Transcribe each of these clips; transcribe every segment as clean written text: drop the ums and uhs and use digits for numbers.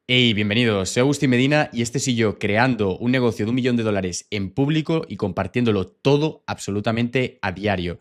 Hey, bienvenidos. Soy Agustín Medina y este soy yo creando un negocio de $1 millón en público y compartiéndolo todo absolutamente a diario.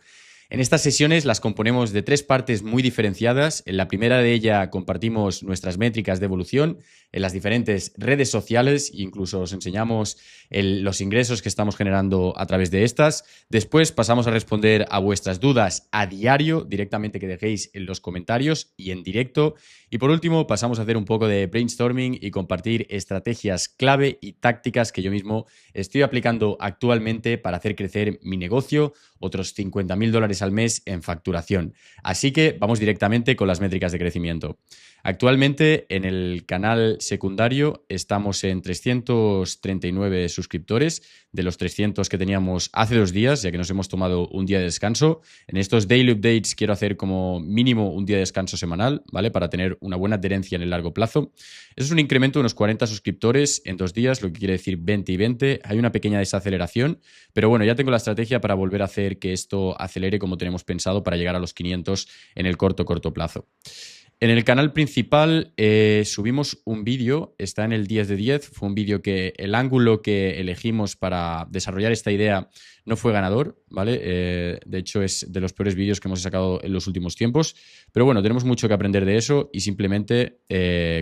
En estas sesiones las componemos de tres partes muy diferenciadas. En la primera de ellas compartimos nuestras métricas de evolución en las diferentes redes sociales e incluso os enseñamos los ingresos que estamos generando a través de estas. Después pasamos a responder a vuestras dudas a diario, directamente que dejéis en los comentarios y en directo. Y por último, pasamos a hacer un poco de brainstorming y compartir estrategias clave y tácticas que yo mismo estoy aplicando actualmente para hacer crecer mi negocio, otros $50.000 al mes en facturación. Así que vamos directamente con las métricas de crecimiento. Actualmente en el canal secundario estamos en 339 suscriptores de los 300 que teníamos hace 2 días, ya que nos hemos tomado un día de descanso. En estos daily updates quiero hacer como mínimo un día de descanso semanal, ¿vale? Para tener una buena adherencia en el largo plazo. Eso es un incremento de unos 40 suscriptores en 2 días, lo que quiere decir 20 y 20. Hay una pequeña desaceleración, pero bueno, ya tengo la estrategia para volver a hacer que esto acelere como tenemos pensado para llegar a los 500 en el corto plazo. En el canal principal subimos un vídeo, está en el 10 de 10, fue un vídeo que el ángulo que elegimos para desarrollar esta idea no fue ganador, ¿vale? De hecho es de los peores vídeos que hemos sacado en los últimos tiempos, pero bueno, tenemos mucho que aprender de eso y simplemente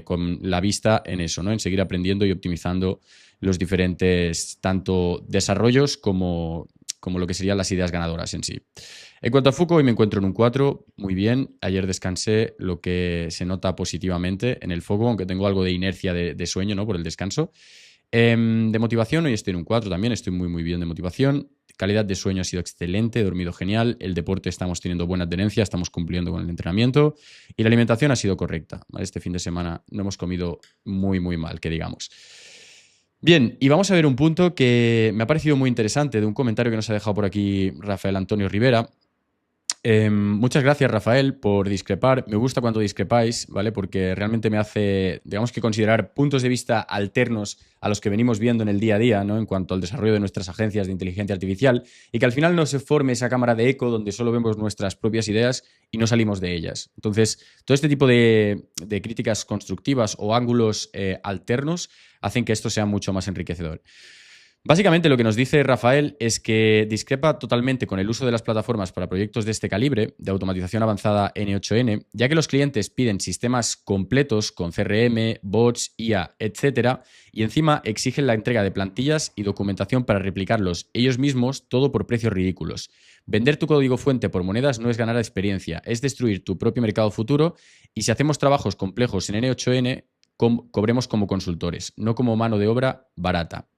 con la vista en eso, ¿no? En seguir aprendiendo y optimizando los diferentes tanto desarrollos como lo que serían las ideas ganadoras en sí. En cuanto a Foucault, hoy me encuentro en un 4, muy bien. Ayer descansé, lo que se nota positivamente en el foco, aunque tengo algo de inercia de sueño, ¿no? Por el descanso. De motivación, hoy estoy en un 4 también, estoy muy, muy bien de motivación. Calidad de sueño ha sido excelente, he dormido genial. El deporte estamos teniendo buena tenencia, estamos cumpliendo con el entrenamiento. Y la alimentación ha sido correcta, ¿vale? Este fin de semana no hemos comido muy, muy mal, que digamos. Bien, y vamos a ver un punto que me ha parecido muy interesante de un comentario que nos ha dejado por aquí Rafael Antonio Rivera. Muchas gracias, Rafael, por discrepar. Me gusta cuando discrepáis, ¿vale? Porque realmente me hace, digamos que considerar puntos de vista alternos a los que venimos viendo en el día a día, ¿no? En cuanto al desarrollo de nuestras agencias de inteligencia artificial y que al final no se forme esa cámara de eco donde solo vemos nuestras propias ideas y no salimos de ellas. Entonces, todo este tipo de críticas constructivas o ángulos alternos hacen que esto sea mucho más enriquecedor. Básicamente lo que nos dice Rafael es que discrepa totalmente con el uso de las plataformas para proyectos de este calibre, de automatización avanzada N8N, ya que los clientes piden sistemas completos con CRM, bots, IA, etcétera, y encima exigen la entrega de plantillas y documentación para replicarlos ellos mismos, todo por precios ridículos. Vender tu código fuente por monedas no es ganar experiencia, es destruir tu propio mercado futuro, y si hacemos trabajos complejos en N8N, cobremos como consultores, no como mano de obra barata.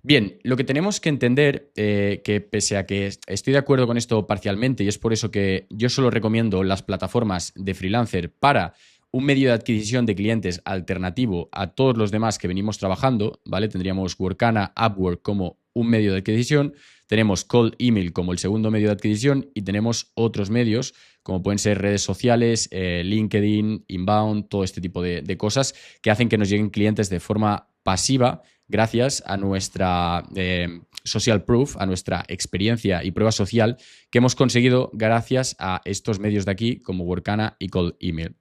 Bien, lo que tenemos que entender, que pese a que estoy de acuerdo con esto parcialmente y es por eso que yo solo recomiendo las plataformas de freelancer para un medio de adquisición de clientes alternativo a todos los demás que venimos trabajando, ¿vale? Tendríamos Workana, Upwork como un medio de adquisición, tenemos Cold Email como el segundo medio de adquisición y tenemos otros medios como pueden ser redes sociales, LinkedIn, Inbound, todo este tipo de cosas que hacen que nos lleguen clientes de forma pasiva gracias a nuestra social proof, a nuestra experiencia y prueba social que hemos conseguido gracias a estos medios de aquí como Workana y Cold Email.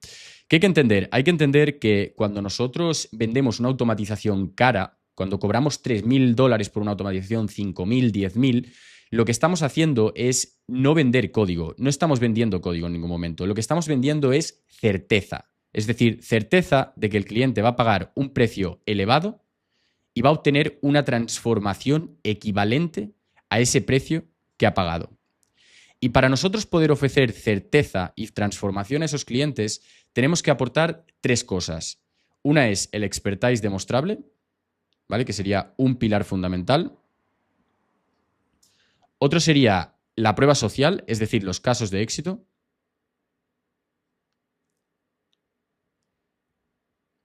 ¿Qué hay que entender? Hay que entender que cuando nosotros vendemos una automatización cara, cuando cobramos $3.000 por una automatización, 5.000, 10.000, lo que estamos haciendo es no vender código, no estamos vendiendo código en ningún momento, lo que estamos vendiendo es certeza, es decir, certeza de que el cliente va a pagar un precio elevado y va a obtener una transformación equivalente a ese precio que ha pagado. Y para nosotros poder ofrecer certeza y transformación a esos clientes, tenemos que aportar tres cosas. Una es el expertise demostrable, ¿vale? Que sería un pilar fundamental. Otro sería la prueba social, es decir, los casos de éxito.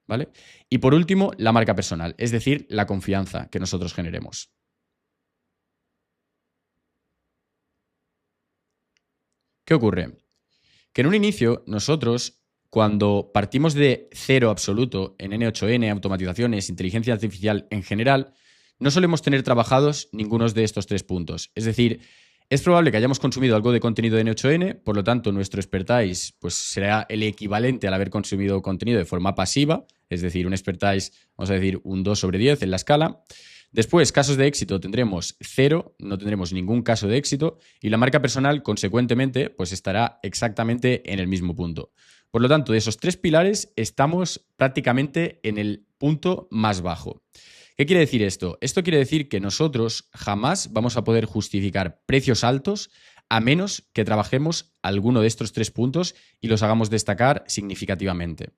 ¿Vale? Y por último, la marca personal, es decir, la confianza que nosotros generemos. ¿Qué ocurre? Que en un inicio nosotros, cuando partimos de cero absoluto en N8N, automatizaciones, inteligencia artificial en general, no solemos tener trabajados ninguno de estos tres puntos. Es decir, Es probable que hayamos consumido algo de contenido de N8N, por lo tanto, nuestro expertise pues, será el equivalente al haber consumido contenido de forma pasiva, es decir, un expertise, vamos a decir, un 2 sobre 10 en la escala. Después, casos de éxito tendremos 0, no tendremos ningún caso de éxito, y la marca personal, consecuentemente, pues estará exactamente en el mismo punto. Por lo tanto, de esos 3 pilares estamos prácticamente en el punto más bajo. ¿Qué quiere decir esto? Esto quiere decir que nosotros jamás vamos a poder justificar precios altos a menos que trabajemos alguno de estos 3 puntos y los hagamos destacar significativamente.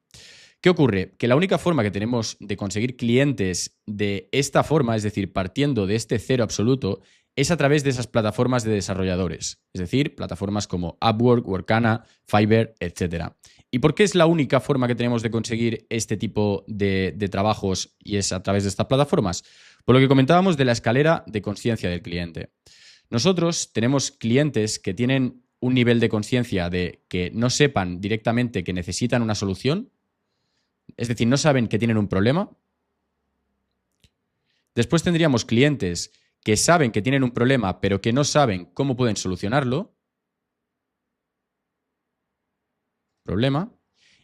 ¿Qué ocurre? Que la única forma que tenemos de conseguir clientes de esta forma, es decir, partiendo de este cero absoluto, es a través de esas plataformas de desarrolladores, es decir, plataformas como Upwork, Workana, Fiverr, etc. ¿Y por qué es la única forma que tenemos de conseguir este tipo de trabajos y es a través de estas plataformas? Por lo que comentábamos de la escalera de conciencia del cliente. Nosotros tenemos clientes que tienen un nivel de conciencia de que no sepan directamente que necesitan una solución, es decir, no saben que tienen un problema. Después tendríamos clientes que saben que tienen un problema, pero que no saben cómo pueden solucionarlo. Problema.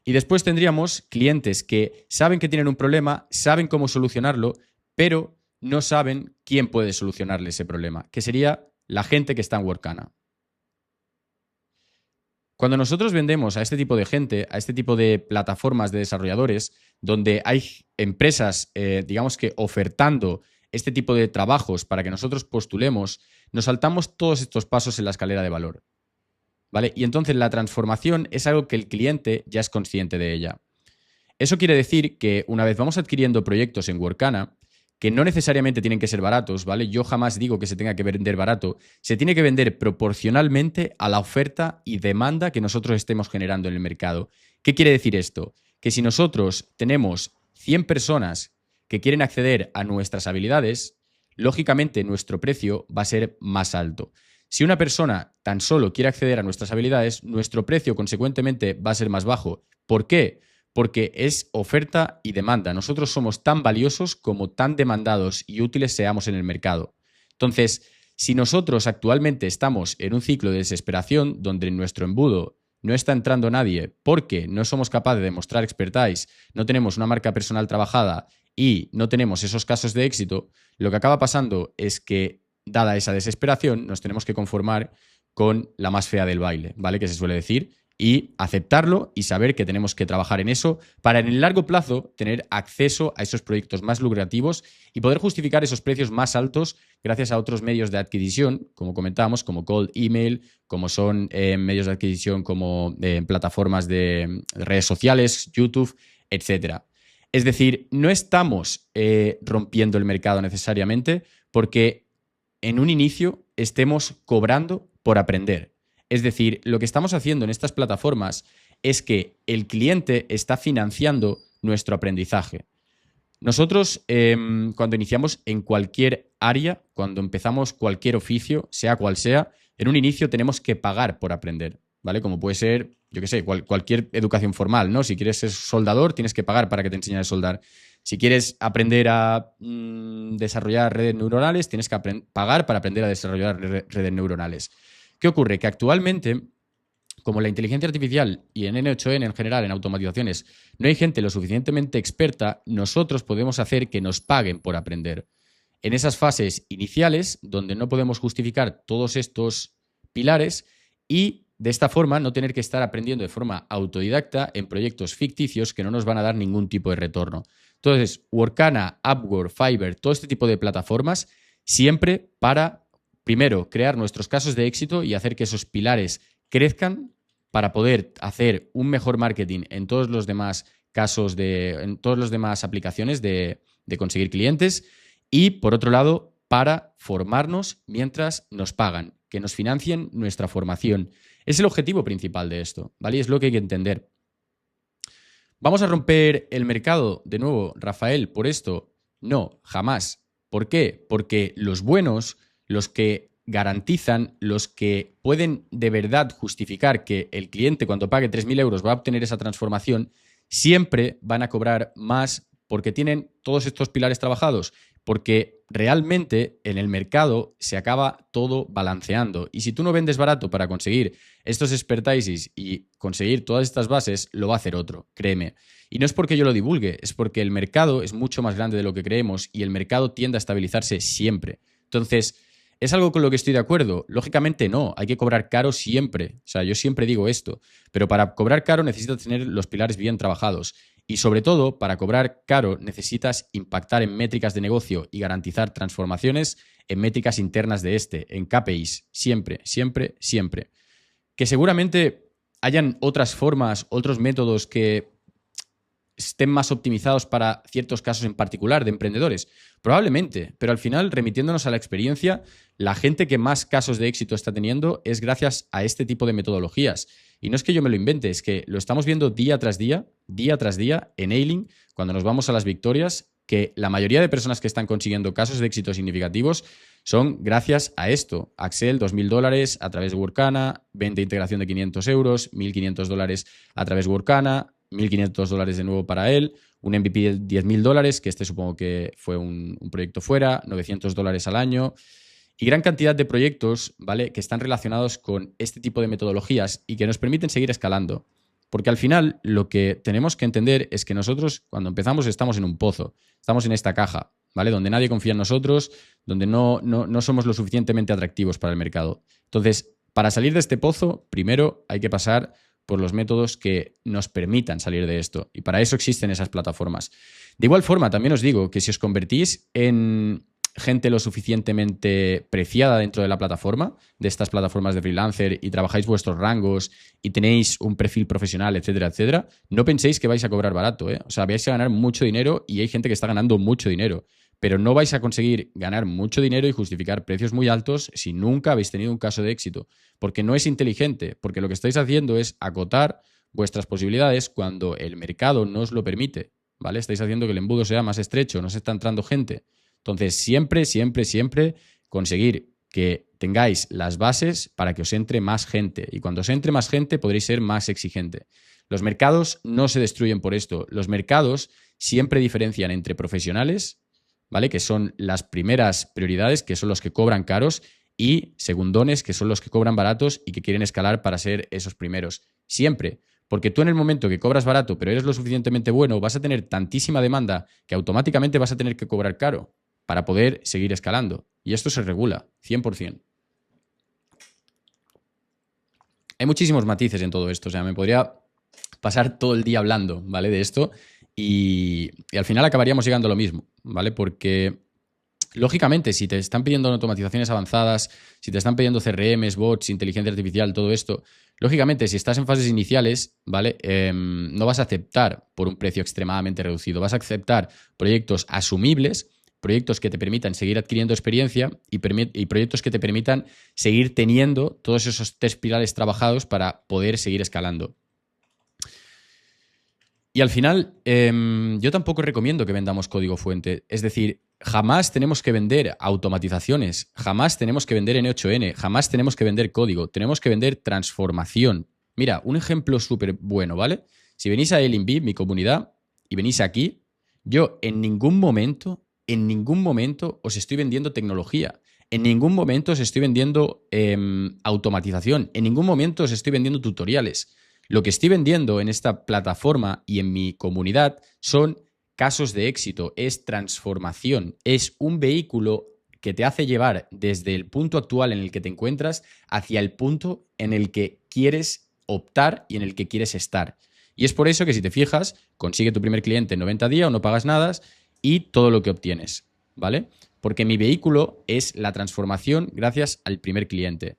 Y después tendríamos clientes que saben que tienen un problema, saben cómo solucionarlo, pero no saben quién puede solucionarle ese problema, que sería la gente que está en Workana. Cuando nosotros vendemos a este tipo de gente, a este tipo de plataformas de desarrolladores, donde hay empresas, digamos que ofertando este tipo de trabajos para que nosotros postulemos, nos saltamos todos estos pasos en la escalera de valor, ¿vale? Y entonces la transformación es algo que el cliente ya es consciente de ella. Eso quiere decir que una vez vamos adquiriendo proyectos en Workana, que no necesariamente tienen que ser baratos, ¿vale? Yo jamás digo que se tenga que vender barato, se tiene que vender proporcionalmente a la oferta y demanda que nosotros estemos generando en el mercado. ¿Qué quiere decir esto? Que si nosotros tenemos 100 personas que quieren acceder a nuestras habilidades, lógicamente nuestro precio va a ser más alto. Si una persona tan solo quiere acceder a nuestras habilidades, nuestro precio consecuentemente va a ser más bajo. ¿Por qué? Porque es oferta y demanda. Nosotros somos tan valiosos como tan demandados y útiles seamos en el mercado. Entonces, si nosotros actualmente estamos en un ciclo de desesperación donde en nuestro embudo no está entrando nadie porque no somos capaces de demostrar expertise, no tenemos una marca personal trabajada y no tenemos esos casos de éxito, lo que acaba pasando es que, dada esa desesperación, nos tenemos que conformar con la más fea del baile, ¿vale? Que se suele decir, y aceptarlo y saber que tenemos que trabajar en eso para en el largo plazo tener acceso a esos proyectos más lucrativos y poder justificar esos precios más altos gracias a otros medios de adquisición, como comentábamos, como cold email, como son medios de adquisición como plataformas de redes sociales, YouTube, etcétera. Es decir, no estamos rompiendo el mercado necesariamente porque en un inicio estemos cobrando por aprender. Es decir, lo que estamos haciendo en estas plataformas es que el cliente está financiando nuestro aprendizaje. Nosotros, cuando iniciamos en cualquier área, cuando empezamos cualquier oficio, sea cual sea, en un inicio tenemos que pagar por aprender, ¿vale? Como puede ser, yo qué sé, cualquier educación formal, ¿no? Si quieres ser soldador, tienes que pagar para que te enseñen a soldar. Si quieres aprender a desarrollar redes neuronales, tienes que pagar para aprender a desarrollar redes neuronales. ¿Qué ocurre? Que actualmente, como la inteligencia artificial y en N8N en general, en automatizaciones, no hay gente lo suficientemente experta, nosotros podemos hacer que nos paguen por aprender. En esas fases iniciales, donde no podemos justificar todos estos pilares y de esta forma no tener que estar aprendiendo de forma autodidacta en proyectos ficticios que no nos van a dar ningún tipo de retorno. Entonces, Workana, Upwork, Fiverr, todo este tipo de plataformas, siempre para, primero, crear nuestros casos de éxito y hacer que esos pilares crezcan para poder hacer un mejor marketing en todos los demás casos en todas las demás aplicaciones de conseguir clientes y, por otro lado, para formarnos mientras nos pagan, que nos financien nuestra formación. Es el objetivo principal de esto, ¿vale? Y es lo que hay que entender. ¿Vamos a romper el mercado de nuevo, Rafael, por esto? No, jamás. ¿Por qué? Porque los buenos, los que garantizan, los que pueden de verdad justificar que el cliente cuando pague 3.000 euros va a obtener esa transformación, siempre van a cobrar más porque tienen todos estos pilares trabajados, porque realmente en el mercado se acaba todo balanceando. Y si tú no vendes barato para conseguir estos expertises y conseguir todas estas bases, lo va a hacer otro, créeme. Y no es porque yo lo divulgue, es porque el mercado es mucho más grande de lo que creemos y el mercado tiende a estabilizarse siempre. Entonces, ¿es algo con lo que estoy de acuerdo? Lógicamente no, hay que cobrar caro siempre. O sea, yo siempre digo esto, pero para cobrar caro necesitas tener los pilares bien trabajados. Y sobre todo, para cobrar caro necesitas impactar en métricas de negocio y garantizar transformaciones en métricas internas de en KPIs. Siempre, siempre, siempre. Que seguramente hayan otras formas, otros métodos que estén más optimizados para ciertos casos en particular de emprendedores. Probablemente, pero al final, remitiéndonos a la experiencia, la gente que más casos de éxito está teniendo es gracias a este tipo de metodologías. Y no es que yo me lo invente, es que lo estamos viendo día tras día en Ailing, cuando nos vamos a las victorias, que la mayoría de personas que están consiguiendo casos de éxito significativos son gracias a esto. Axel, $2.000 a través de Workana, venta de integración de 500 euros, $1.500 a través de Workana, $1.500 de nuevo para él, un MVP de $10.000, que este supongo que fue un proyecto fuera, $900 al año, y gran cantidad de proyectos, ¿vale?, que están relacionados con este tipo de metodologías y que nos permiten seguir escalando. Porque al final lo que tenemos que entender es que nosotros cuando empezamos estamos en un pozo, estamos en esta caja, ¿vale?, donde nadie confía en nosotros, donde no somos lo suficientemente atractivos para el mercado. Entonces, para salir de este pozo, primero hay que pasar por los métodos que nos permitan salir de esto. Y para eso existen esas plataformas. De igual forma, también os digo que si os convertís en gente lo suficientemente preciada dentro de la plataforma, de estas plataformas de freelancer, y trabajáis vuestros rangos y tenéis un perfil profesional, etcétera, etcétera, no penséis que vais a cobrar barato, ¿eh? O sea, vais a ganar mucho dinero y hay gente que está ganando mucho dinero. Pero no vais a conseguir ganar mucho dinero y justificar precios muy altos si nunca habéis tenido un caso de éxito. Porque no es inteligente, porque lo que estáis haciendo es acotar vuestras posibilidades cuando el mercado no os lo permite, ¿vale? Estáis haciendo que el embudo sea más estrecho, no se está entrando gente. Entonces, siempre, siempre, siempre conseguir que tengáis las bases para que os entre más gente. Y cuando os entre más gente podréis ser más exigente. Los mercados no se destruyen por esto. Los mercados siempre diferencian entre profesionales, ¿vale?, que son las primeras prioridades, que son los que cobran caros, y segundones, que son los que cobran baratos y que quieren escalar para ser esos primeros. Siempre. Porque tú en el momento que cobras barato, pero eres lo suficientemente bueno, vas a tener tantísima demanda que automáticamente vas a tener que cobrar caro para poder seguir escalando. Y esto se regula, 100%. Hay muchísimos matices en todo esto. O sea, me podría pasar todo el día hablando, ¿vale?, de esto. Y al final acabaríamos llegando a lo mismo, ¿vale? Porque, lógicamente, si te están pidiendo automatizaciones avanzadas, si te están pidiendo CRMs, bots, inteligencia artificial, todo esto, lógicamente, si estás en fases iniciales, ¿vale?, no vas a aceptar por un precio extremadamente reducido. Vas a aceptar proyectos asumibles, proyectos que te permitan seguir adquiriendo experiencia y proyectos que te permitan seguir teniendo todos esos 3 pilares trabajados para poder seguir escalando. Y al final, yo tampoco recomiendo que vendamos código fuente. Es decir, jamás tenemos que vender automatizaciones, jamás tenemos que vender N8N, jamás tenemos que vender código, tenemos que vender transformación. Mira, un ejemplo súper bueno, ¿vale? Si venís a Airbnb, mi comunidad, y venís aquí, yo en ningún momento os estoy vendiendo tecnología. En ningún momento os estoy vendiendo automatización. En ningún momento os estoy vendiendo tutoriales. Lo que estoy vendiendo en esta plataforma y en mi comunidad son casos de éxito, es transformación, es un vehículo que te hace llevar desde el punto actual en el que te encuentras hacia el punto en el que quieres optar y en el que quieres estar. Y es por eso que, si te fijas, consigue tu primer cliente en 90 días o no pagas nada y todo lo que obtienes, ¿vale? Porque mi vehículo es la transformación gracias al primer cliente.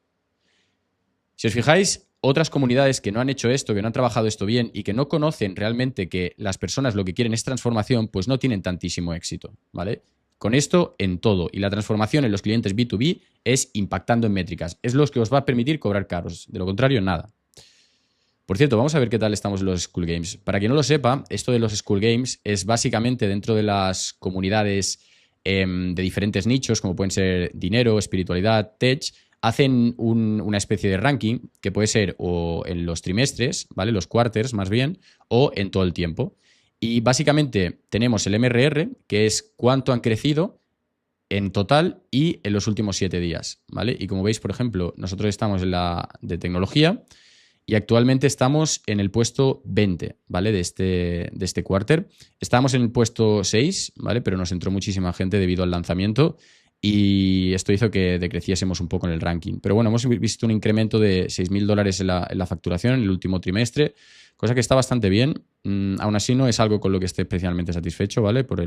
Si os fijáis, otras comunidades que no han hecho esto, que no han trabajado esto bien y que no conocen realmente que las personas lo que quieren es transformación, pues no tienen tantísimo éxito, ¿vale? Con esto en todo. Y la transformación en los clientes B2B es impactando en métricas. Es lo que os va a permitir cobrar caros. De lo contrario, nada. Por cierto, vamos a ver qué tal estamos en los School Games. Para quien no lo sepa, esto de los School Games es básicamente dentro de las comunidades de diferentes nichos, como pueden ser dinero, espiritualidad, tech, hacen una especie de ranking que puede ser o en los trimestres, ¿vale?, los quarters más bien, o en todo el tiempo. Y básicamente tenemos el MRR, que es cuánto han crecido en total y en los últimos 7 días, ¿vale? Y como veis, por ejemplo, nosotros estamos en la de tecnología y actualmente estamos en el puesto 20, ¿vale? De este quarter. Estábamos en el puesto 6, ¿vale? Pero nos entró muchísima gente debido al lanzamiento y esto hizo que decreciésemos un poco en el ranking. Pero bueno, hemos visto un incremento de $6.000 en la facturación en el último trimestre, cosa que está bastante bien. Aún así no es algo con lo que esté especialmente satisfecho, ¿vale? Por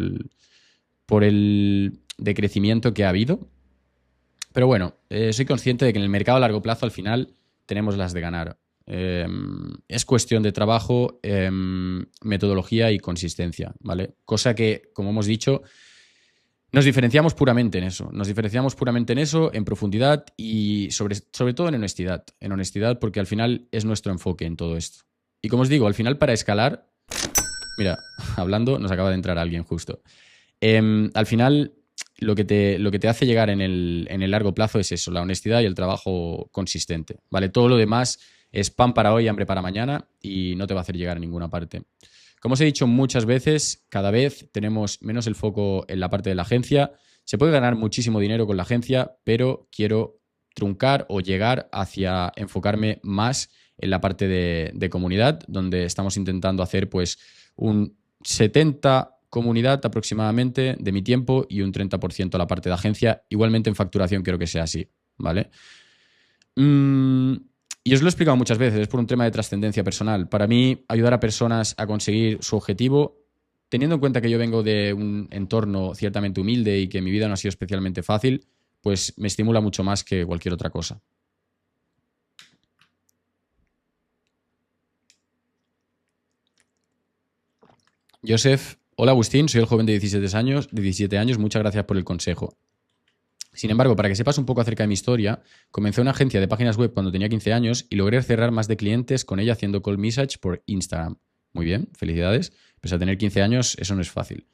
el decrecimiento que ha habido. Pero bueno, soy consciente de que en el mercado a largo plazo al final tenemos las de ganar. Es cuestión de trabajo, metodología y consistencia, ¿vale? Cosa que, como hemos dicho, nos diferenciamos puramente en eso. Nos diferenciamos puramente en eso, en profundidad y sobre todo en honestidad. En honestidad porque al final es nuestro enfoque en todo esto. Y como os digo, al final para escalar... Mira, hablando, nos acaba de entrar alguien justo. Al final, lo que te hace llegar en el largo plazo es eso, la honestidad y el trabajo consistente, ¿vale? Todo lo demás es pan para hoy, hambre para mañana y no te va a hacer llegar a ninguna parte. Como os he dicho muchas veces, cada vez tenemos menos el foco en la parte de la agencia. Se puede ganar muchísimo dinero con la agencia, pero quiero truncar o llegar hacia enfocarme más en la parte de comunidad, donde estamos intentando hacer pues un 70% comunidad aproximadamente de mi tiempo y un 30% la parte de agencia. Igualmente en facturación quiero que sea así, ¿vale? Y os lo he explicado muchas veces, es por un tema de trascendencia personal. Para mí, ayudar a personas a conseguir su objetivo, teniendo en cuenta que yo vengo de un entorno ciertamente humilde y que mi vida no ha sido especialmente fácil, pues me estimula mucho más que cualquier otra cosa. Joseph, hola Agustín, soy el joven de 17 años, muchas gracias por el consejo. Sin embargo, para que sepas un poco acerca de mi historia, comencé una agencia de páginas web cuando tenía 15 años y logré cerrar más de clientes con ella haciendo call message por Instagram. Muy bien, felicidades. Pese a tener 15 años, eso no es fácil.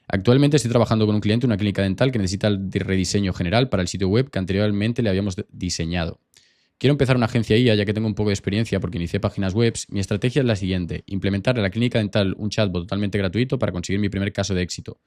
Actualmente estoy trabajando con un cliente, una clínica dental que necesita el rediseño general para el sitio web que anteriormente le habíamos diseñado. Quiero empezar una agencia IA ya que tengo un poco de experiencia porque inicié páginas web. Mi estrategia es la siguiente: implementar en la clínica dental un chatbot totalmente gratuito para conseguir mi primer caso de éxito.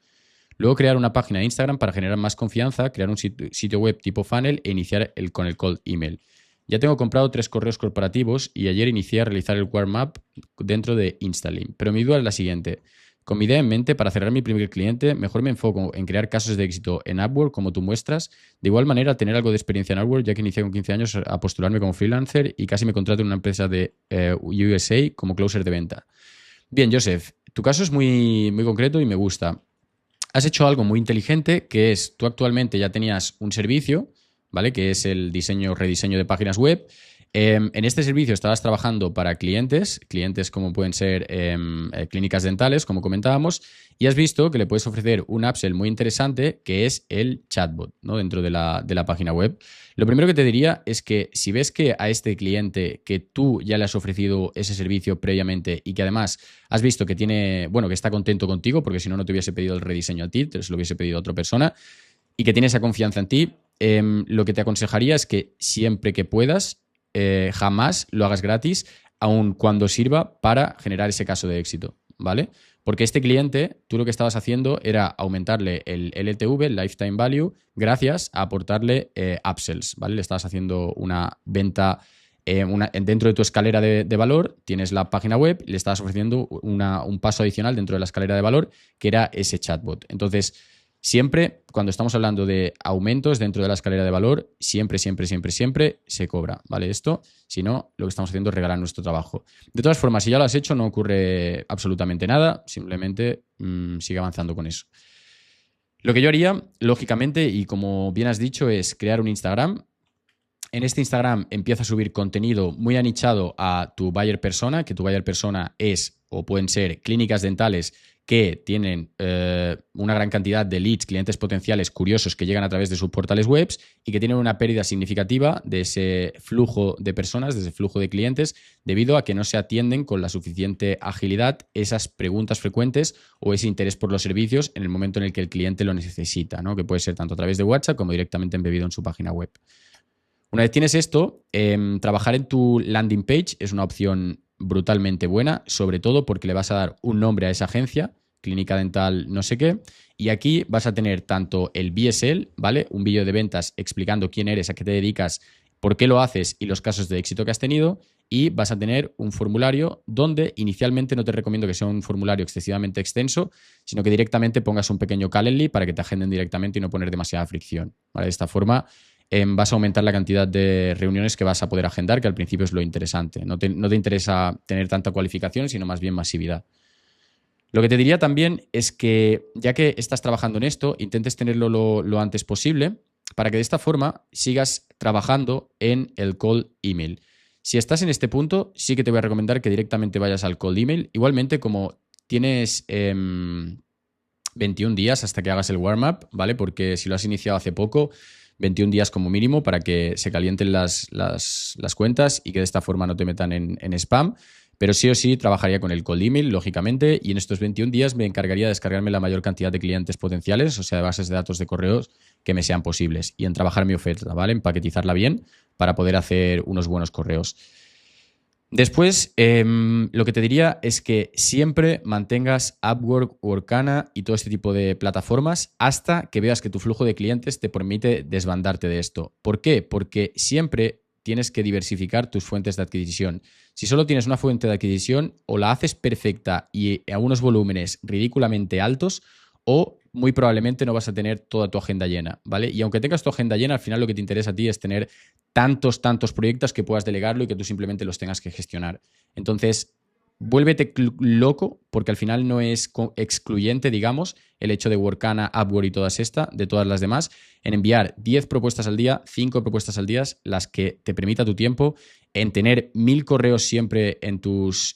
Luego crear una página de Instagram para generar más confianza, crear un sitio web tipo funnel e iniciar con el cold email. Ya tengo comprado 3 correos corporativos y ayer inicié a realizar el warm-up dentro de Instalink. Pero mi duda es la siguiente. Con mi idea en mente, para cerrar mi primer cliente, mejor me enfoco en crear casos de éxito en Upwork, como tú muestras. De igual manera, tener algo de experiencia en Upwork, ya que inicié con 15 años a postularme como freelancer y casi me contrato en una empresa de USA como closer de venta. Bien, Joseph, tu caso es muy, muy concreto y me gusta. Has hecho algo muy inteligente, que es, tú actualmente ya tenías un servicio, ¿vale? Que es el rediseño de páginas web. En este servicio estabas trabajando para clientes como pueden ser clínicas dentales, como comentábamos, y has visto que le puedes ofrecer un upsell muy interesante que es el chatbot, ¿no? Dentro de la página web. Lo primero que te diría es que si ves que a este cliente que tú ya le has ofrecido ese servicio previamente y que además has visto que tiene, bueno, que está contento contigo, porque si no, no te hubiese pedido el rediseño a ti, te lo hubiese pedido a otra persona, y que tiene esa confianza en ti, lo que te aconsejaría es que siempre que puedas, jamás lo hagas gratis, aun cuando sirva para generar ese caso de éxito, ¿vale? Porque este cliente, tú lo que estabas haciendo era aumentarle el LTV, el Lifetime Value, gracias a aportarle upsells, ¿vale? Le estabas haciendo una venta dentro de tu escalera de valor, tienes la página web, le estabas ofreciendo un paso adicional dentro de la escalera de valor, que era ese chatbot. Entonces, siempre, cuando estamos hablando de aumentos dentro de la escalera de valor, siempre se cobra, ¿vale? Esto, si no, lo que estamos haciendo es regalar nuestro trabajo. De todas formas, si ya lo has hecho, no ocurre absolutamente nada, simplemente sigue avanzando con eso. Lo que yo haría, lógicamente, y como bien has dicho, es crear un Instagram. En este Instagram empieza a subir contenido muy anichado a tu buyer persona, que tu buyer persona es o pueden ser clínicas dentales que tienen una gran cantidad de leads, clientes potenciales curiosos que llegan a través de sus portales web y que tienen una pérdida significativa de ese flujo de personas, de ese flujo de clientes, debido a que no se atienden con la suficiente agilidad esas preguntas frecuentes o ese interés por los servicios en el momento en el que el cliente lo necesita, ¿no? Que puede ser tanto a través de WhatsApp como directamente embebido en su página web. Una vez tienes esto, trabajar en tu landing page es una opción brutalmente buena, sobre todo porque le vas a dar un nombre a esa agencia, clínica dental no sé qué, y aquí vas a tener tanto el BSL, ¿vale? Un vídeo de ventas explicando quién eres, a qué te dedicas, por qué lo haces y los casos de éxito que has tenido, y vas a tener un formulario donde inicialmente no te recomiendo que sea un formulario excesivamente extenso, sino que directamente pongas un pequeño Calendly para que te agenden directamente y no poner demasiada fricción, ¿vale? De esta forma vas a aumentar la cantidad de reuniones que vas a poder agendar, que al principio es lo interesante. No te interesa tener tanta cualificación, sino más bien masividad. Lo que te diría también es que, ya que estás trabajando en esto, intentes tenerlo lo antes posible para que de esta forma sigas trabajando en el cold email. Si estás en este punto, sí que te voy a recomendar que directamente vayas al cold email. Igualmente, como tienes 21 días hasta que hagas el warm-up, ¿vale? Porque si lo has iniciado hace poco, 21 días como mínimo para que se calienten las cuentas y que de esta forma no te metan en spam. Pero sí o sí trabajaría con el cold email, lógicamente, y en estos 21 días me encargaría de descargarme la mayor cantidad de clientes potenciales, o sea, de bases de datos de correos que me sean posibles, y en trabajar mi oferta, ¿vale? En paquetizarla bien para poder hacer unos buenos correos. Después, lo que te diría es que siempre mantengas Upwork, Workana y todo este tipo de plataformas hasta que veas que tu flujo de clientes te permite desbandarte de esto. ¿Por qué? Porque siempre tienes que diversificar tus fuentes de adquisición. Si solo tienes una fuente de adquisición, o la haces perfecta y a unos volúmenes ridículamente altos, o muy probablemente no vas a tener toda tu agenda llena, ¿vale? Y aunque tengas tu agenda llena, al final lo que te interesa a ti es tener tantos proyectos que puedas delegarlo y que tú simplemente los tengas que gestionar. Entonces, vuélvete loco, porque al final no es excluyente, digamos, el hecho de Workana, Upwork y de todas las demás, en enviar 10 propuestas al día, 5 propuestas al día, las que te permita tu tiempo, en tener 1000 correos siempre en tus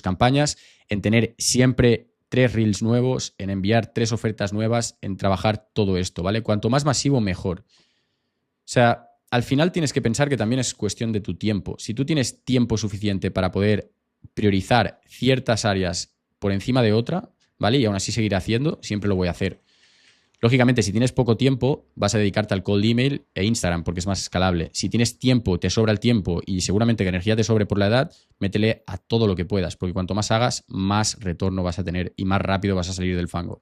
campañas, en tener siempre 3 reels nuevos, en enviar 3 ofertas nuevas, en trabajar todo esto, ¿vale? Cuanto más masivo, mejor. O sea, al final tienes que pensar que también es cuestión de tu tiempo. Si tú tienes tiempo suficiente para poder priorizar ciertas áreas por encima de otra, ¿vale? Y aún así seguir haciendo, siempre lo voy a hacer. Lógicamente, si tienes poco tiempo, vas a dedicarte al cold email e Instagram porque es más escalable. Si tienes tiempo, te sobra el tiempo y seguramente que energía te sobre por la edad, métele a todo lo que puedas, porque cuanto más hagas, más retorno vas a tener y más rápido vas a salir del fango.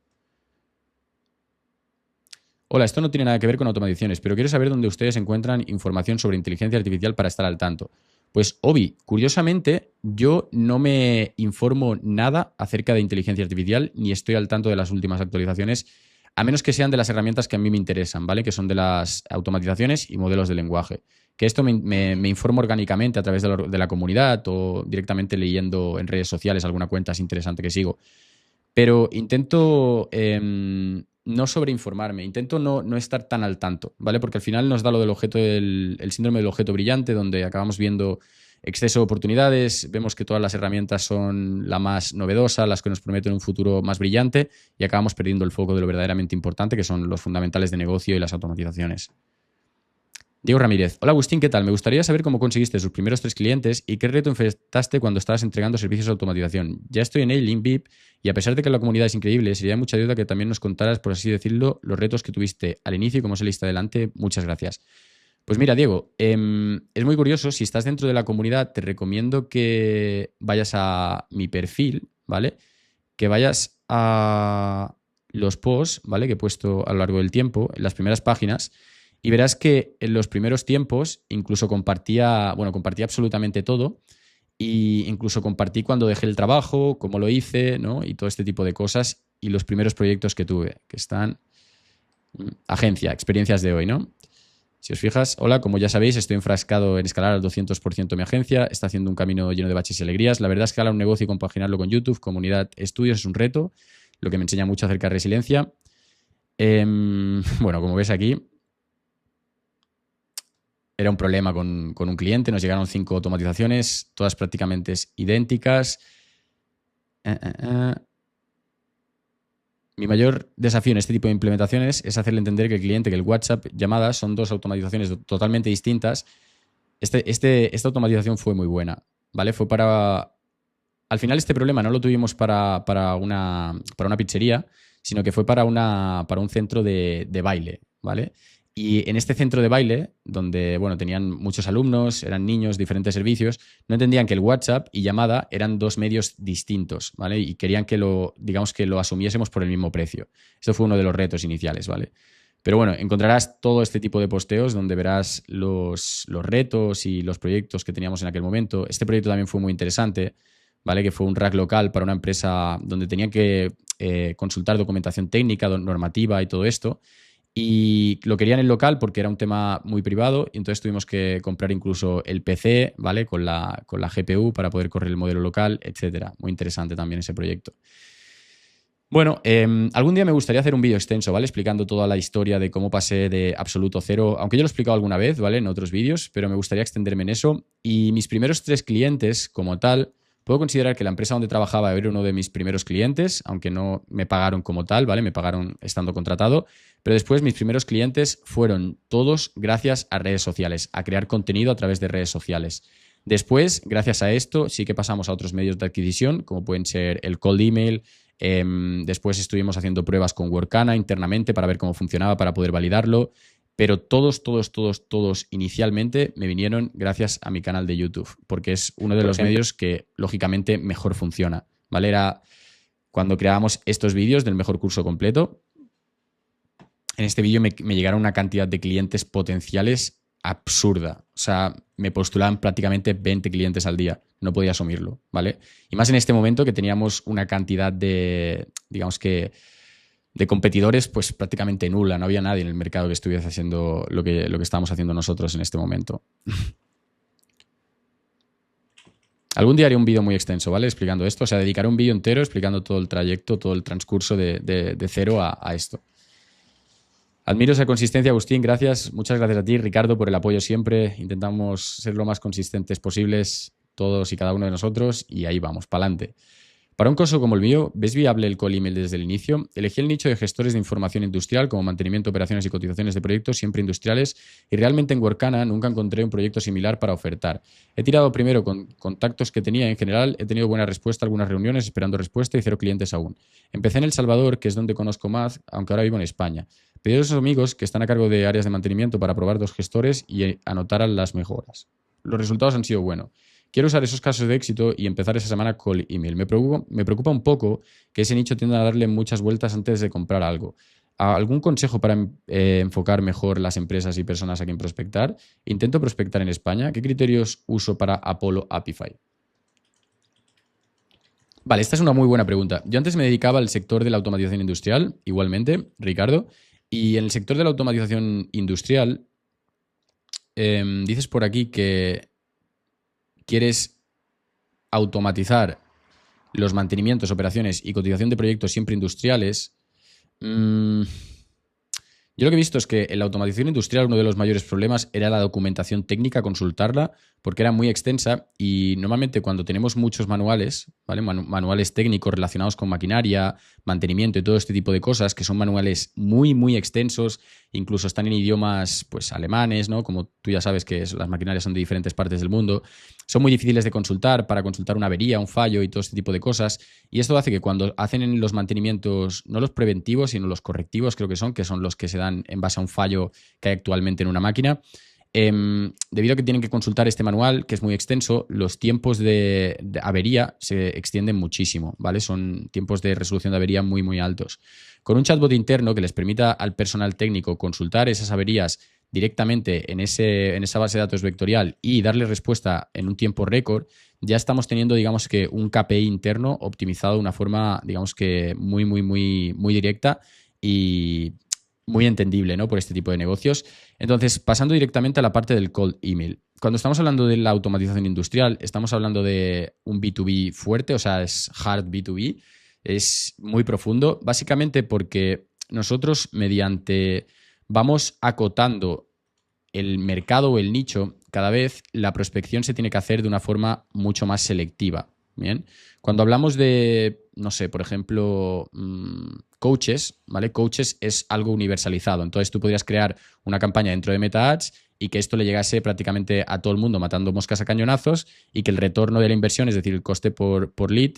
Hola, esto no tiene nada que ver con automatizaciones, pero quiero saber dónde ustedes encuentran información sobre inteligencia artificial para estar al tanto. Pues, Obi, curiosamente, yo no me informo nada acerca de inteligencia artificial ni estoy al tanto de las últimas actualizaciones, a menos que sean de las herramientas que a mí me interesan, ¿vale? Que son de las automatizaciones y modelos de lenguaje. Que esto me informo orgánicamente a través de la comunidad o directamente leyendo en redes sociales alguna cuenta es interesante que sigo. Pero intento no sobreinformarme, intento no estar tan al tanto, ¿vale? Porque al final nos da lo del el síndrome del objeto brillante, donde acabamos viendo exceso de oportunidades, vemos que todas las herramientas son la más novedosa, las que nos prometen un futuro más brillante, y acabamos perdiendo el foco de lo verdaderamente importante, que son los fundamentales de negocio y las automatizaciones. Diego Ramírez. Hola Agustín, ¿qué tal? Me gustaría saber cómo conseguiste sus primeros 3 clientes y qué reto enfrentaste cuando estabas entregando servicios de automatización. Ya estoy en el VIP y a pesar de que la comunidad es increíble, sería de mucha ayuda que también nos contaras, por así decirlo, los retos que tuviste al inicio y cómo saliste adelante. Muchas gracias. Pues mira, Diego, es muy curioso. Si estás dentro de la comunidad, te recomiendo que vayas a mi perfil, ¿vale? Que vayas a los posts, ¿vale? Que he puesto a lo largo del tiempo, en las primeras páginas. Y verás que en los primeros tiempos incluso compartía absolutamente todo, y incluso compartí cuando dejé el trabajo, cómo lo hice, ¿no? Y todo este tipo de cosas y los primeros proyectos que tuve, que están agencia, experiencias de hoy, ¿no? Si os fijas, hola, como ya sabéis, estoy enfrascado en escalar al 200% mi agencia, está haciendo un camino lleno de baches y alegrías. La verdad es que escalar un negocio y compaginarlo con YouTube, comunidad, estudios es un reto, lo que me enseña mucho acerca de resiliencia. Bueno, como ves aquí, era un problema con un cliente, nos llegaron 5 automatizaciones, todas prácticamente idénticas. Mi mayor desafío en este tipo de implementaciones es hacerle entender que el cliente, que el WhatsApp, llamadas, son 2 automatizaciones totalmente distintas. Esta automatización fue muy buena, ¿vale? Fue para... Al final este problema no lo tuvimos para una pizzería, sino que fue para un centro de baile, ¿vale? Y en este centro de baile, donde bueno, tenían muchos alumnos, eran niños, diferentes servicios, no entendían que el WhatsApp y llamada eran dos medios distintos, ¿vale? Y querían que digamos que lo asumiésemos por el mismo precio. Esto fue uno de los retos iniciales, ¿vale? Pero bueno, encontrarás todo este tipo de posteos donde verás los retos y los proyectos que teníamos en aquel momento. Este proyecto también fue muy interesante, ¿vale? Que fue un rack local para una empresa donde tenían que consultar documentación técnica, normativa y todo esto. Y lo querían en local porque era un tema muy privado y entonces tuvimos que comprar incluso el PC, ¿vale? Con la GPU para poder correr el modelo local, etcétera. Muy interesante también ese proyecto. Bueno, algún día me gustaría hacer un vídeo extenso, ¿vale? Explicando toda la historia de cómo pasé de absoluto cero, aunque yo lo he explicado alguna vez, ¿vale? En otros vídeos, pero me gustaría extenderme en eso. Y mis primeros 3 clientes, como tal, puedo considerar que la empresa donde trabajaba era uno de mis primeros clientes, aunque no me pagaron como tal, ¿vale? Me pagaron estando contratado. Pero después mis primeros clientes fueron todos gracias a redes sociales, a crear contenido a través de redes sociales. Después, gracias a esto, sí que pasamos a otros medios de adquisición, como pueden ser el cold email. Después estuvimos haciendo pruebas con Workana internamente para ver cómo funcionaba, para poder validarlo. Pero todos inicialmente me vinieron gracias a mi canal de YouTube, porque es uno de los medios que lógicamente mejor funciona, ¿vale? Era cuando creábamos estos vídeos del mejor curso completo. En este vídeo me llegaron una cantidad de clientes potenciales absurda. O sea, me postulaban prácticamente 20 clientes al día. No podía asumirlo, ¿vale? Y más en este momento que teníamos una cantidad digamos que, de competidores pues prácticamente nula. No había nadie en el mercado que estuviese haciendo lo que estábamos haciendo nosotros en este momento. Algún día haré un vídeo muy extenso, ¿vale? Explicando esto. O sea, dedicaré un vídeo entero explicando todo el trayecto, todo el transcurso de cero a esto. Admiro esa consistencia, Agustín, gracias. Muchas gracias a ti, Ricardo, por el apoyo siempre. Intentamos ser lo más consistentes posibles, todos y cada uno de nosotros, y ahí vamos, para adelante. Para un caso como el mío, ¿ves viable el call email desde el inicio? Elegí el nicho de gestores de información industrial como mantenimiento, operaciones y cotizaciones de proyectos, siempre industriales, y realmente en Workana nunca encontré un proyecto similar para ofertar. He tirado primero con contactos que tenía en general, he tenido buena respuesta a algunas reuniones, esperando respuesta y 0 clientes aún. Empecé en El Salvador, que es donde conozco más, aunque ahora vivo en España. Pedí a esos amigos que están a cargo de áreas de mantenimiento para probar 2 gestores y anotaran las mejoras. Los resultados han sido buenos. Quiero usar esos casos de éxito y empezar esa semana con email. Me preocupa un poco que ese nicho tienda a darle muchas vueltas antes de comprar algo. ¿Algún consejo para enfocar mejor las empresas y personas a quien prospectar? Intento prospectar en España. ¿Qué criterios uso para Apollo Apify? Vale, esta es una muy buena pregunta. Yo antes me dedicaba al sector de la automatización industrial, igualmente, Ricardo, y en el sector de la automatización industrial, dices por aquí que quieres automatizar los mantenimientos, operaciones y cotización de proyectos siempre industriales. Yo lo que he visto es que en la automatización industrial uno de los mayores problemas era la documentación técnica, consultarla, porque era muy extensa y normalmente cuando tenemos muchos manuales, ¿vale? Manuales técnicos relacionados con maquinaria, mantenimiento y todo este tipo de cosas, que son manuales muy, muy extensos, incluso están en idiomas pues alemanes, ¿no? Como tú ya sabes que las maquinarias son de diferentes partes del mundo, son muy difíciles de consultar para consultar una avería, un fallo y todo este tipo de cosas. Y esto hace que cuando hacen los mantenimientos, no los preventivos, sino los correctivos, creo que son los que se dan en base a un fallo que hay actualmente en una máquina, debido a que tienen que consultar este manual, que es muy extenso, los tiempos de avería se extienden muchísimo, ¿vale? Son tiempos de resolución de avería muy, muy altos. Con un chatbot interno que les permita al personal técnico consultar esas averías directamente en esa base de datos vectorial y darle respuesta en un tiempo récord, ya estamos teniendo, digamos que, un KPI interno optimizado de una forma, digamos que, muy, muy, muy, muy directa y muy entendible, ¿no? Por este tipo de negocios. Entonces, pasando directamente a la parte del cold email. Cuando estamos hablando de la automatización industrial, estamos hablando de un B2B fuerte, o sea, es hard B2B, es muy profundo, básicamente porque nosotros vamos acotando el mercado o el nicho, cada vez la prospección se tiene que hacer de una forma mucho más selectiva. Bien, cuando hablamos de, no sé, por ejemplo, coaches, ¿vale? Coaches es algo universalizado. Entonces tú podrías crear una campaña dentro de Meta Ads y que esto le llegase prácticamente a todo el mundo matando moscas a cañonazos y que el retorno de la inversión, es decir, el coste por lead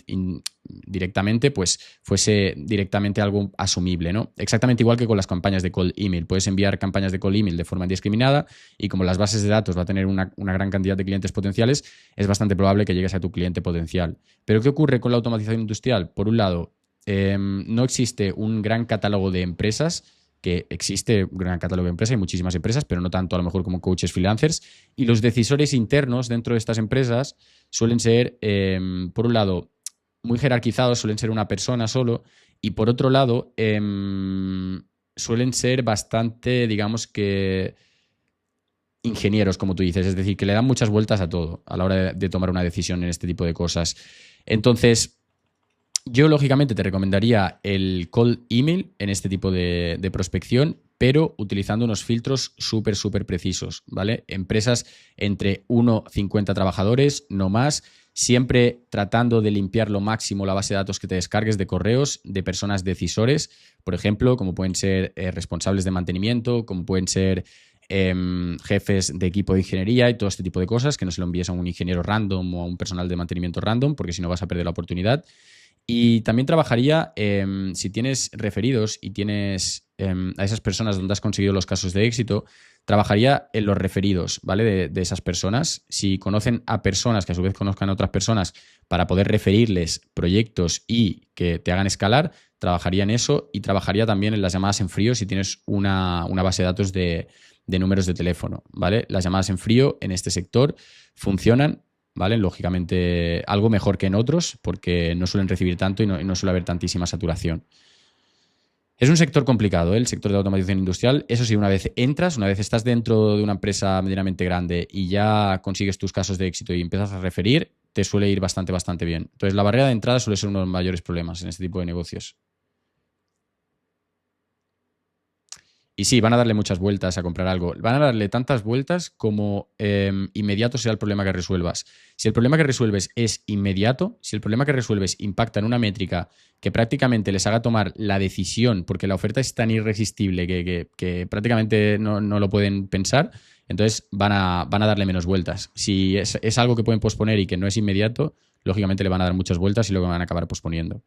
directamente, pues fuese directamente algo asumible, ¿no? Exactamente igual que con las campañas de cold email. Puedes enviar campañas de cold email de forma indiscriminada y como las bases de datos va a tener una gran cantidad de clientes potenciales, es bastante probable que llegues a tu cliente potencial. Pero ¿qué ocurre con la automatización industrial? Por un lado, no existe un gran catálogo de empresas, que existe un gran catálogo de empresas, hay muchísimas empresas, pero no tanto a lo mejor como coaches freelancers, y los decisores internos dentro de estas empresas suelen ser, por un lado, muy jerarquizados, suelen ser una persona solo, y por otro lado, suelen ser bastante, digamos que, ingenieros, como tú dices, es decir, que le dan muchas vueltas a todo a la hora de tomar una decisión en este tipo de cosas. Entonces, yo, lógicamente, te recomendaría el cold email en este tipo de prospección, pero utilizando unos filtros súper, súper precisos, ¿vale? Empresas entre 1 a 50 trabajadores, no más, siempre tratando de limpiar lo máximo la base de datos que te descargues de correos de personas decisores, por ejemplo, como pueden ser responsables de mantenimiento, como pueden ser jefes de equipo de ingeniería y todo este tipo de cosas, que no se lo envíes a un ingeniero random o a un personal de mantenimiento random, porque si no vas a perder la oportunidad. Y también trabajaría, si tienes referidos y tienes a esas personas donde has conseguido los casos de éxito, trabajaría en los referidos, ¿vale? De esas personas. Si conocen a personas que a su vez conozcan a otras personas para poder referirles proyectos y que te hagan escalar, trabajaría en eso y trabajaría también en las llamadas en frío si tienes una base de datos de números de teléfono, ¿vale? Las llamadas en frío en este sector funcionan, ¿vale? Lógicamente algo mejor que en otros porque no suelen recibir tanto y no suele haber tantísima saturación. Es un sector complicado, ¿eh? El sector de automatización industrial. Eso sí, una vez entras, una vez estás dentro de una empresa medianamente grande y ya consigues tus casos de éxito y empiezas a referir, te suele ir bastante, bastante bien. Entonces, la barrera de entrada suele ser uno de los mayores problemas en este tipo de negocios. Y sí, van a darle muchas vueltas a comprar algo. Van a darle tantas vueltas como inmediato sea el problema que resuelvas. Si el problema que resuelves es inmediato, si el problema que resuelves impacta en una métrica que prácticamente les haga tomar la decisión, porque la oferta es tan irresistible que prácticamente no lo pueden pensar, entonces van a darle menos vueltas. Si es algo que pueden posponer y que no es inmediato, lógicamente le van a dar muchas vueltas y luego van a acabar posponiendo.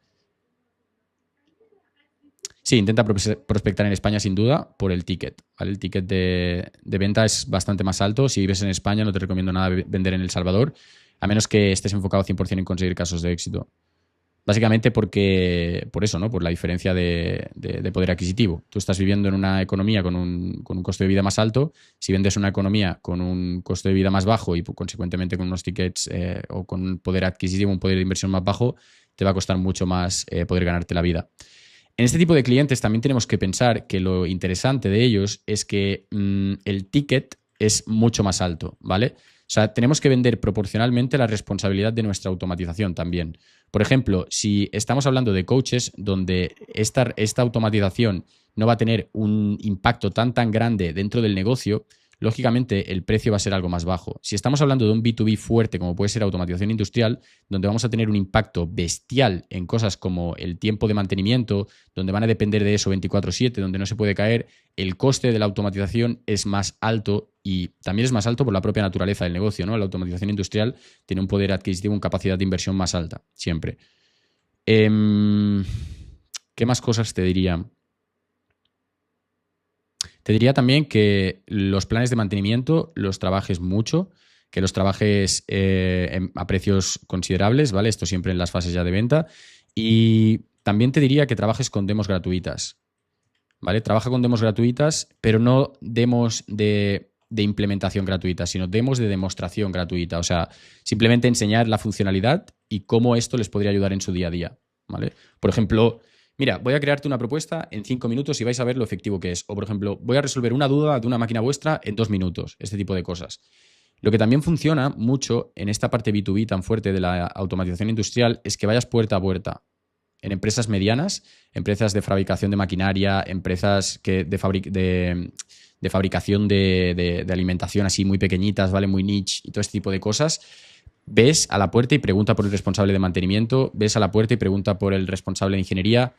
Sí, intenta prospectar en España sin duda por el ticket, ¿vale? El ticket de venta es bastante más alto. Si vives en España no te recomiendo nada vender en El Salvador, a menos que estés enfocado 100% en conseguir casos de éxito. Básicamente por eso, ¿no? Por la diferencia de poder adquisitivo. Tú estás viviendo en una economía con un costo de vida más alto. Si vendes una economía con un costo de vida más bajo y consecuentemente con unos tickets o con un poder adquisitivo, un poder de inversión más bajo, te va a costar mucho más poder ganarte la vida. En este tipo de clientes también tenemos que pensar que lo interesante de ellos es que el ticket es mucho más alto, ¿vale? O sea, tenemos que vender proporcionalmente la responsabilidad de nuestra automatización también. Por ejemplo, si estamos hablando de coaches donde esta automatización no va a tener un impacto tan grande dentro del negocio, lógicamente el precio va a ser algo más bajo. Si estamos hablando de un B2B fuerte como puede ser automatización industrial, donde vamos a tener un impacto bestial en cosas como el tiempo de mantenimiento, donde van a depender de eso 24/7, donde no se puede caer, el coste de la automatización es más alto y también es más alto por la propia naturaleza del negocio, ¿no? La automatización industrial tiene un poder adquisitivo, una capacidad de inversión más alta, siempre. ¿Qué más cosas te diría? Te diría también que los planes de mantenimiento los trabajes mucho, que los trabajes a precios considerables, ¿vale? Esto siempre en las fases ya de venta. Y también te diría que trabajes con demos gratuitas, ¿vale? Trabaja con demos gratuitas, pero no demos de implementación gratuita, sino demos de demostración gratuita. O sea, simplemente enseñar la funcionalidad y cómo esto les podría ayudar en su día a día, ¿vale? Por ejemplo, mira, voy a crearte una propuesta en 5 minutos y vais a ver lo efectivo que es. O, por ejemplo, voy a resolver una duda de una máquina vuestra en 2 minutos. Este tipo de cosas. Lo que también funciona mucho en esta parte B2B tan fuerte de la automatización industrial es que vayas puerta a puerta. En empresas medianas, empresas de fabricación de maquinaria, empresas de fabricación de alimentación así muy pequeñitas, ¿vale? Muy niche y todo este tipo de cosas. Ves a la puerta y pregunta por el responsable de mantenimiento, ves a la puerta y pregunta por el responsable de ingeniería.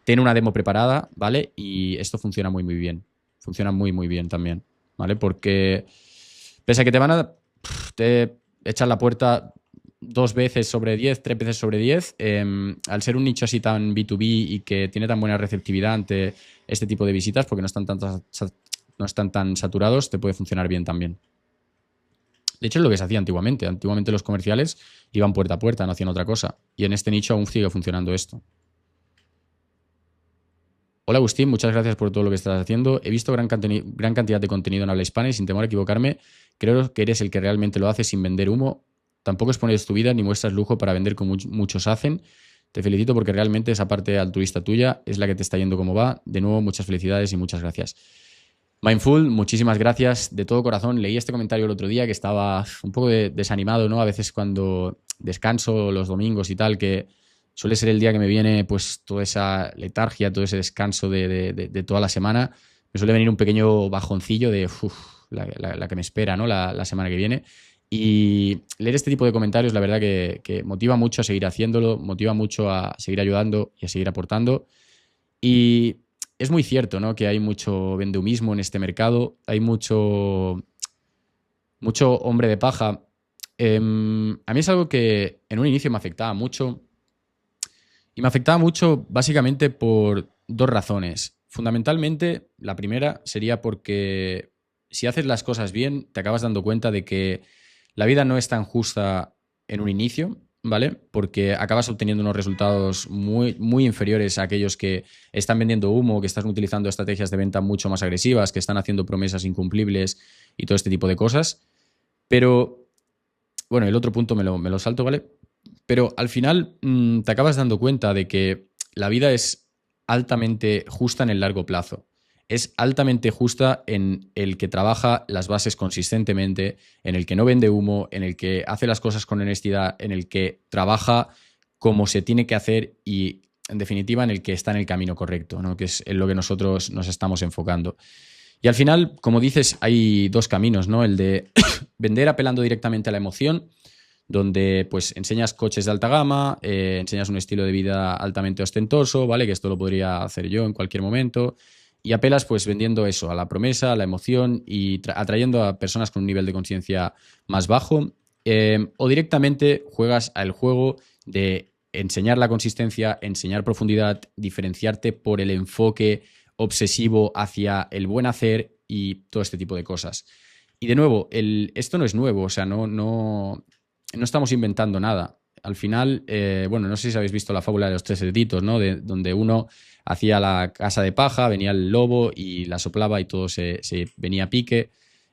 ten una demo preparada, ¿vale? Y esto funciona muy, muy bien. Funciona muy, muy bien también, ¿vale? Porque pese a que te echan la puerta 2 veces sobre 10, 3 veces sobre 10, al ser un nicho así tan B2B y que tiene tan buena receptividad ante este tipo de visitas, porque no están tan saturados, te puede funcionar bien también. De hecho, es lo que se hacía antiguamente. Antiguamente los comerciales iban puerta a puerta, no hacían otra cosa. Y en este nicho aún sigue funcionando esto. Hola Agustín, muchas gracias por todo lo que estás haciendo. He visto gran cantidad de contenido en habla hispana y sin temor a equivocarme, creo que eres el que realmente lo hace sin vender humo. Tampoco expones tu vida ni muestras lujo para vender como muchos hacen. Te felicito porque realmente esa parte altruista tuya es la que te está yendo como va. De nuevo, muchas felicidades y muchas gracias. Mindful, muchísimas gracias de todo corazón. Leí este comentario el otro día que estaba un poco desanimado, ¿no? A veces cuando descanso los domingos y tal, que suele ser el día que me viene pues toda esa letargia, todo ese descanso de toda la semana. Me suele venir un pequeño bajoncillo de la que me espera, ¿no? La semana que viene. Y leer este tipo de comentarios, la verdad que motiva mucho a seguir haciéndolo, motiva mucho a seguir ayudando y a seguir aportando. Y es muy cierto, ¿no? Que hay mucho vendehumismo en este mercado, hay mucho hombre de paja. A mí es algo que en un inicio me afectaba mucho. Y me afectaba mucho básicamente por dos razones. Fundamentalmente, la primera sería porque si haces las cosas bien, te acabas dando cuenta de que la vida no es tan justa en un inicio, ¿vale? Porque acabas obteniendo unos resultados muy, muy inferiores a aquellos que están vendiendo humo, que están utilizando estrategias de venta mucho más agresivas, que están haciendo promesas incumplibles y todo este tipo de cosas. Pero, bueno, el otro punto me lo salto, ¿vale? Pero al final te acabas dando cuenta de que la vida es altamente justa en el largo plazo. Es altamente justa en el que trabaja las bases consistentemente, en el que no vende humo, en el que hace las cosas con honestidad, en el que trabaja como se tiene que hacer y, en definitiva, en el que está en el camino correcto, ¿no? Que es en lo que nosotros nos estamos enfocando. Y al final, como dices, hay dos caminos, ¿no? El de vender apelando directamente a la emoción, donde pues enseñas coches de alta gama, enseñas un estilo de vida altamente ostentoso, ¿vale? Que esto lo podría hacer yo en cualquier momento. Y apelas pues vendiendo eso, a la promesa, a la emoción y atrayendo a personas con un nivel de conciencia más bajo. O directamente juegas al juego de enseñar la consistencia, enseñar profundidad, diferenciarte por el enfoque obsesivo hacia el buen hacer y todo este tipo de cosas. Y de nuevo, esto no es nuevo, o sea, no estamos inventando nada. Al final, bueno, no sé si habéis visto la fábula de los tres cerditos, ¿no? Donde uno hacía la casa de paja, venía el lobo y la soplaba y todo se venía a pique.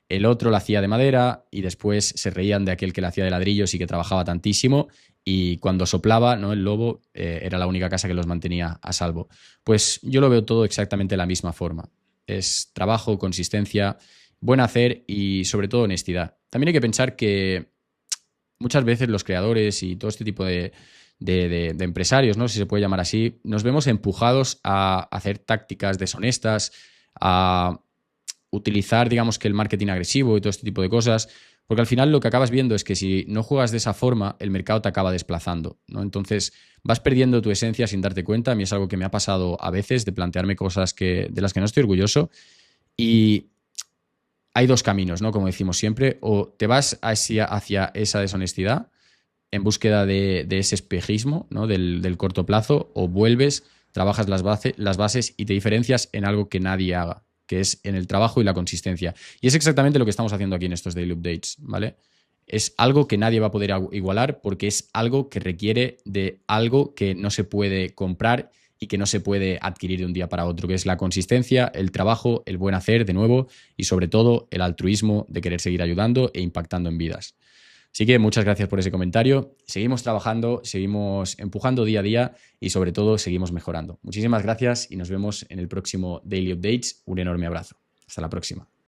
El otro la hacía de madera y después se reían de aquel que la hacía de ladrillos y que trabajaba tantísimo. Y cuando soplaba, ¿no? El lobo era la única casa que los mantenía a salvo. Pues yo lo veo todo exactamente de la misma forma. Es trabajo, consistencia, buen hacer y sobre todo honestidad. También hay que pensar que muchas veces los creadores y todo este tipo de empresarios, ¿no? Si se puede llamar así, nos vemos empujados a hacer tácticas deshonestas, a utilizar, digamos, que el marketing agresivo y todo este tipo de cosas, porque al final lo que acabas viendo es que si no juegas de esa forma, el mercado te acaba desplazando, ¿no? Entonces vas perdiendo tu esencia sin darte cuenta. A mí es algo que me ha pasado a veces de plantearme cosas de las que no estoy orgulloso y hay dos caminos, ¿no? Como decimos siempre, o te vas hacia esa deshonestidad en búsqueda de ese espejismo, ¿no? Del corto plazo, o vuelves, trabajas las bases y te diferencias en algo que nadie haga, que es en el trabajo y la consistencia. Y es exactamente lo que estamos haciendo aquí en estos Daily Updates, ¿vale? Es algo que nadie va a poder igualar porque es algo que requiere de algo que no se puede comprar y que no se puede adquirir de un día para otro, que es la consistencia, el trabajo, el buen hacer, de nuevo, y sobre todo el altruismo de querer seguir ayudando e impactando en vidas. Así que muchas gracias por ese comentario. Seguimos trabajando, seguimos empujando día a día y sobre todo seguimos mejorando. Muchísimas gracias y nos vemos en el próximo Daily Updates. Un enorme abrazo. Hasta la próxima.